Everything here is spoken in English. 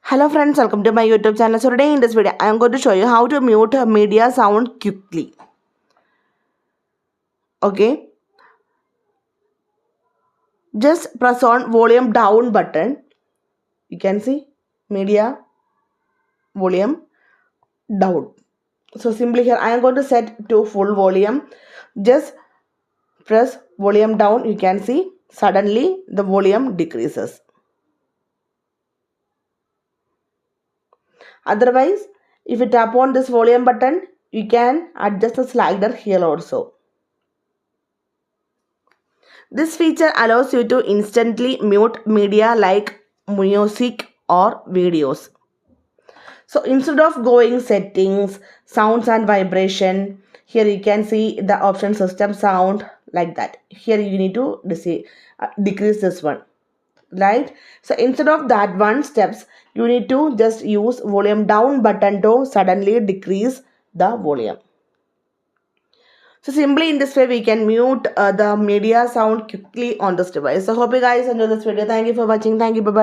Hello friends, welcome to my YouTube channel. So today in this video, I am going to show you how to mute media sound quickly. Okay, just press on volume down button. You can see media volume down. So simply here I am going to set to full volume. Just press volume down. You can see suddenly the volume decreases. Otherwise, if you tap on this volume button, you can adjust the slider here also. This feature allows you to instantly mute media like music or videos. So instead of going settings, sounds and vibration, here you can see the option system sound like that. Here you need to decrease this one, right? So instead of that one steps, you need to just use volume down button to suddenly decrease the volume. So simply in this way we can mute the media sound quickly on this device. So hope you guys enjoy this video. Thank you for watching. Thank you. Bye bye.